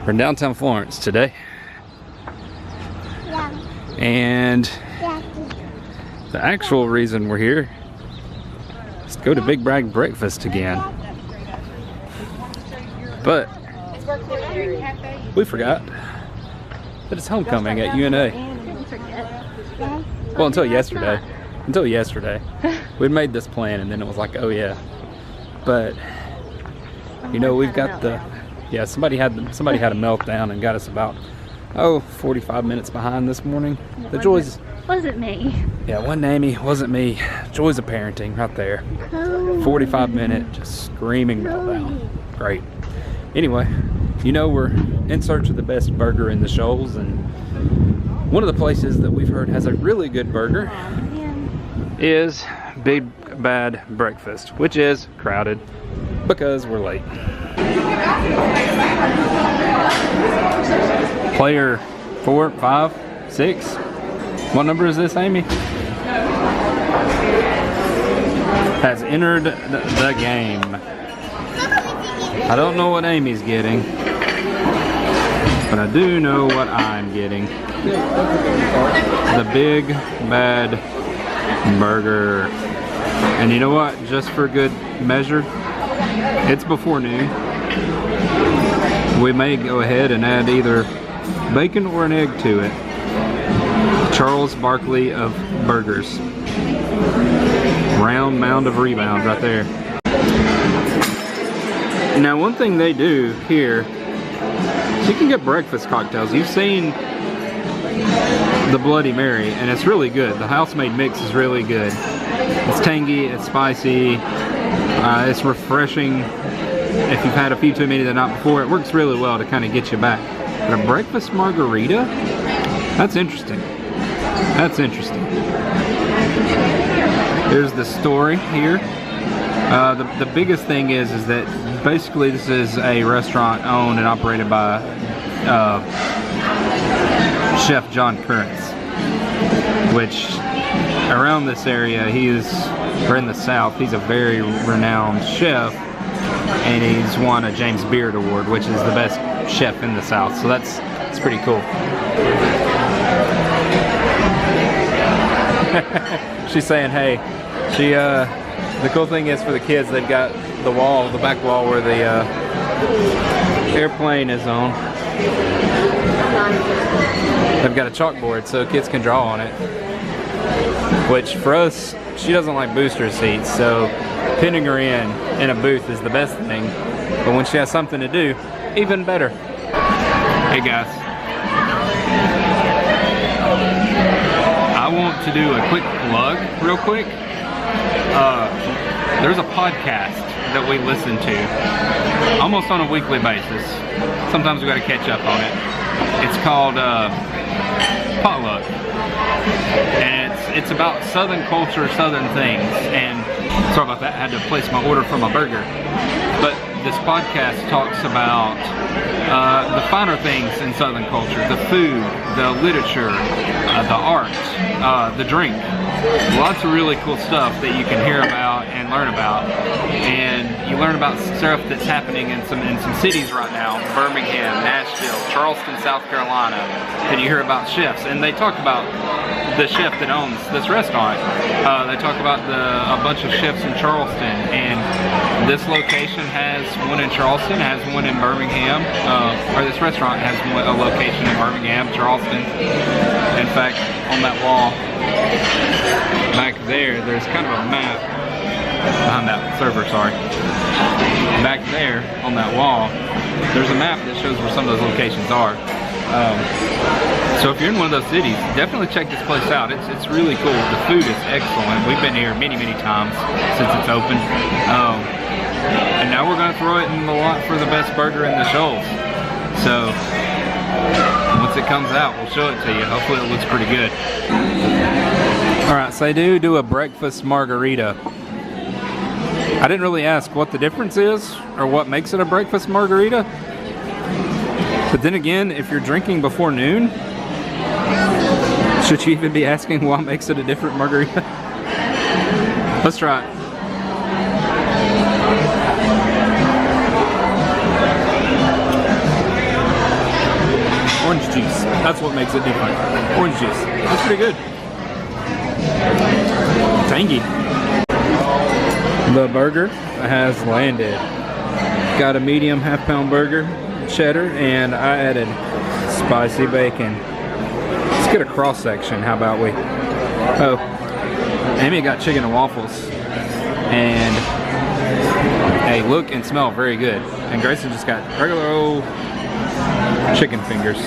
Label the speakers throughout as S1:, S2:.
S1: We're in downtown Florence today. And the actual reason we're here is to go to Big Brag Breakfast again. But we forgot that it's homecoming at UNA. Well, until yesterday. Until yesterday. We'd made this plan and then it was like, oh yeah. But you know, we've got the somebody had a meltdown and got us about 45 minutes behind this morning. The joys
S2: wasn't me.
S1: Yeah, wasn't Amy, wasn't me. Joys of parenting right there. 45-minute just screaming meltdown. Great. Anyway, you know, we're in search of the best burger in the Shoals, and one of the places that we've heard has a really good burger is Big Bad Breakfast, which is crowded because we're late. Player 4, 5, 6. What number is this, Amy? Has entered the game. I don't know what Amy's getting, but I do know what I'm getting. The Big Bad Burger. And you know what? Just for good measure, it's before noon. We may go ahead and add either bacon or an egg to it. Charles Barkley of burgers. Round mound of rebound right there. Now, one thing they do here, so you can get breakfast cocktails. You've seen the Bloody Mary, and it's really good. The house-made mix is really good. It's tangy, it's spicy, it's refreshing. If you've had a few too many the night before, it works really well to kind of get you back. But a breakfast margarita? That's interesting. That's interesting. Here's the story here. The biggest thing is that basically this is a restaurant owned and operated by Chef John Currents, which around this area, or in the South, he's a very renowned chef, and he's won a James Beard Award, which is the best chef in the South. So that's pretty cool. She's saying, hey, the cool thing is for the kids, they've got the back wall where the airplane is on. They've got a chalkboard so kids can draw on it. Which for us, she doesn't like booster seats, so pinning her in a booth is the best thing. But when she has something to do, even better. Hey guys. I want to do a quick plug real quick. There's a podcast that we listen to almost on a weekly basis. Sometimes we got to catch up on it. It's called Potluck, and it's about Southern culture, Southern things. And sorry about that, I had to place my order for my burger. But this podcast talks about the finer things in Southern culture: the food, the literature, the art, the drink. Lots of really cool stuff that you can hear about and learn about. And you learn about stuff that's happening in some cities right now: Birmingham, Nashville, Charleston, South Carolina. And you hear about chefs, and they talk about the chef that owns this restaurant. They talk about a bunch of chefs in Charleston, and this location has one in Charleston, has one in Birmingham, or this restaurant has a location in Birmingham, Charleston. In fact, on that wall back there's kind of a map behind that server, sorry. Back there on that wall, there's a map that shows where some of those locations are. So if you're in one of those cities, definitely check this place out. It's really cool. The food is excellent. We've been here many times since it's open. And now we're going to throw it in the lot for the best burger in the Shoals. So once it comes out, we'll show it to you. Hopefully it looks pretty good. Alright, so I do a breakfast margarita. I didn't really ask what the difference is or what makes it a breakfast margarita. But then again, if you're drinking before noon, should you even be asking what makes it a different margarita? Let's try it.
S2: juice. That's what makes it different. Orange juice. That's pretty good. Tangy. The burger has landed. Got a medium half-pound burger, cheddar, and I added spicy bacon. Let's get a cross section. How about we? Oh, Amy got chicken and waffles, and they look and smell very good. And Grayson just got regular old chicken fingers.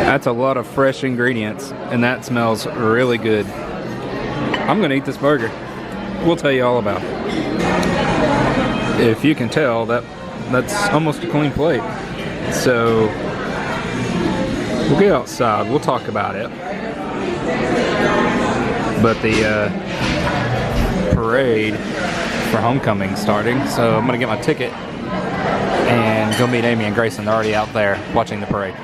S2: That's a lot of fresh ingredients, and that smells really good. I'm gonna eat this burger. We'll tell you all about it. If you can tell, that's almost a clean plate. So we'll get outside, we'll talk about it. But the parade for homecoming starting, so I'm gonna get my ticket and go meet Amy and Grayson. They're already out there watching the parade.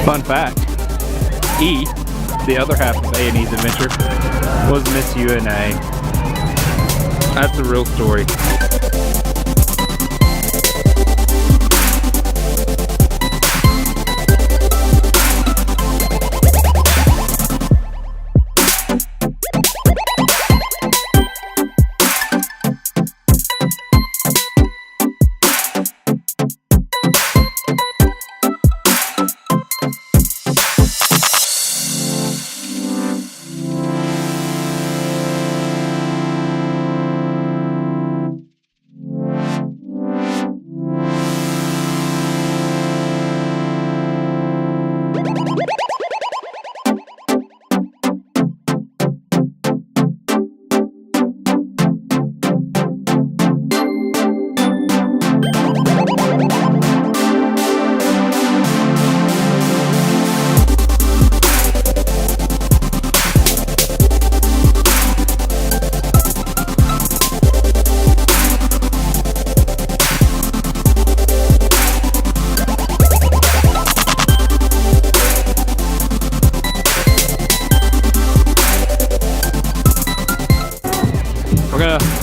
S2: Fun fact, E, the other half of A&E's adventure, was Miss UNA. That's the real story.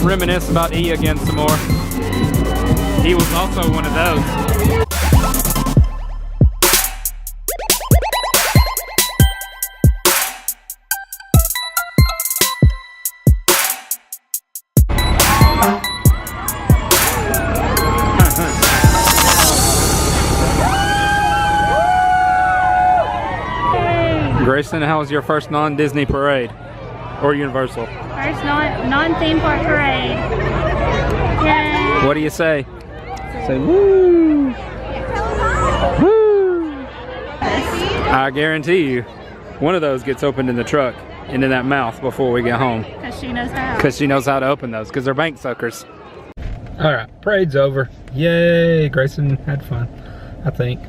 S2: Reminisce about E again some more. He was also one of those. Grayson, how was your first non-Disney parade? Or Universal?
S3: First non-theme park parade. Yay.
S2: What do you say? Say woo! Woo! I guarantee you, one of those gets opened in the truck into that mouth before we get home.
S3: Because she knows how.
S2: Because she knows how to open those, because they're bank suckers. Alright, parade's over. Yay! Grayson had fun, I think.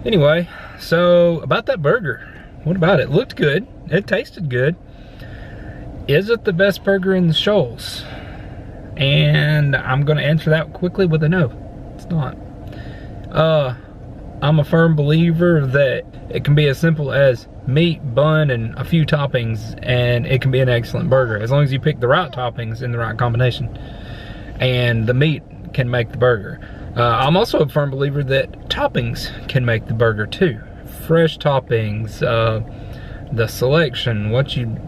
S2: Anyway, so about that burger. What about it? Looked good. It tasted good. Is it the best burger in the Shoals? And I'm gonna answer that quickly with a no. It's not. I'm a firm believer that it can be as simple as meat, bun, and a few toppings, and it can be an excellent burger as long as you pick the right toppings in the right combination. And the meat can make the burger. I'm also a firm believer that toppings can make the burger too. Fresh toppings, the selection,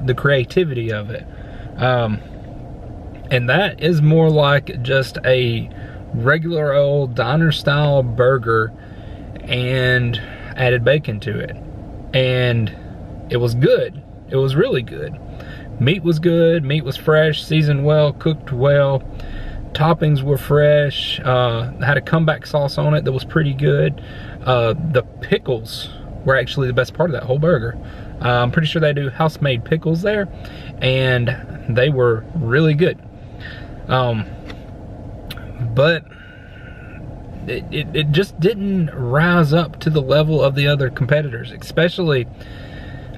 S2: the creativity of it. And that is more like just a regular old diner style burger and added bacon to it. And it was good. It was really good. Meat was good, meat was fresh, seasoned well, cooked well. Toppings were fresh, had a comeback sauce on it that was pretty good. The pickles were actually the best part of that whole burger. I'm pretty sure they do house-made pickles there, and they were really good. But it just didn't rise up to the level of the other competitors. Especially,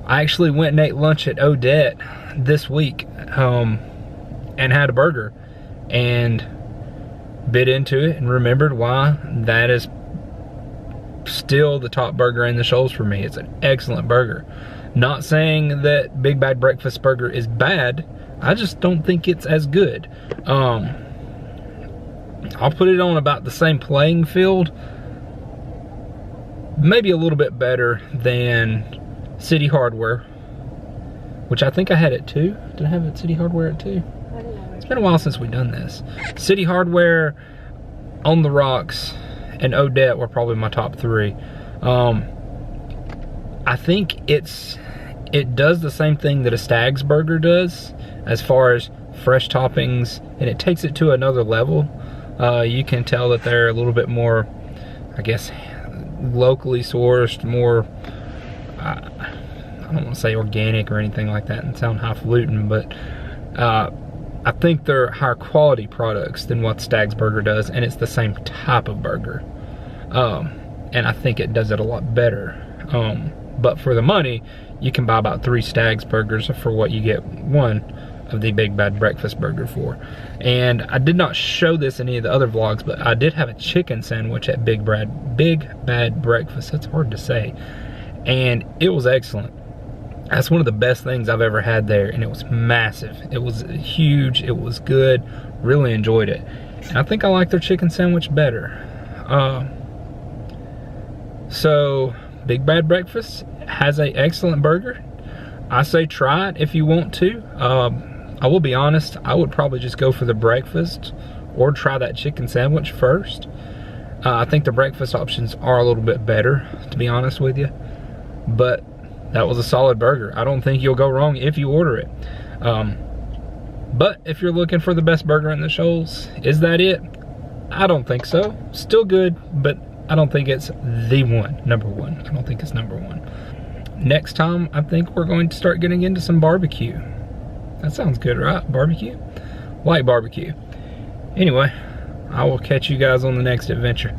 S2: I actually went and ate lunch at Odette this week, and had a burger, and bit into it and remembered why that is still the top burger in the Shoals for me. It's an excellent burger. Not saying that Big Bad Breakfast Burger is bad, I just don't think it's as good. I'll put it on about the same playing field, maybe a little bit better than City Hardware, which I think I had at 2. Did I have it City Hardware at 2? It's been a while since we've done this. City Hardware, On the Rocks, and Odette were probably my top 3. I think it does the same thing that a Stag's burger does as far as fresh toppings, and it takes it to another level. You can tell that they're a little bit more, I guess, locally sourced, more, I don't want to say organic or anything like that and sound highfalutin, but I think they're higher quality products than what Stag's Burger does, and it's the same type of burger. And I think it does it a lot better. But for the money, you can buy about 3 Stag's Burgers for what you get 1 of the Big Bad Breakfast Burger for. And I did not show this in any of the other vlogs, but I did have a chicken sandwich at Big Bad Breakfast. That's hard to say. And it was excellent. That's one of the best things I've ever had there, and it was massive. It was huge, it was good, really enjoyed it. And I think I like their chicken sandwich better. So, Big Bad Breakfast has an excellent burger. I say try it if you want to. I will be honest, I would probably just go for the breakfast or try that chicken sandwich first. I think the breakfast options are a little bit better, to be honest with you. But that was a solid burger. I don't think you'll go wrong if you order it. But if you're looking for the best burger in the Shoals, is that it? I don't think so. Still good, but I don't think it's the one, number one. I don't think it's number one. Next time, I think we're going to start getting into some barbecue. That sounds good, right? Barbecue? Like barbecue. Anyway, I will catch you guys on the next adventure.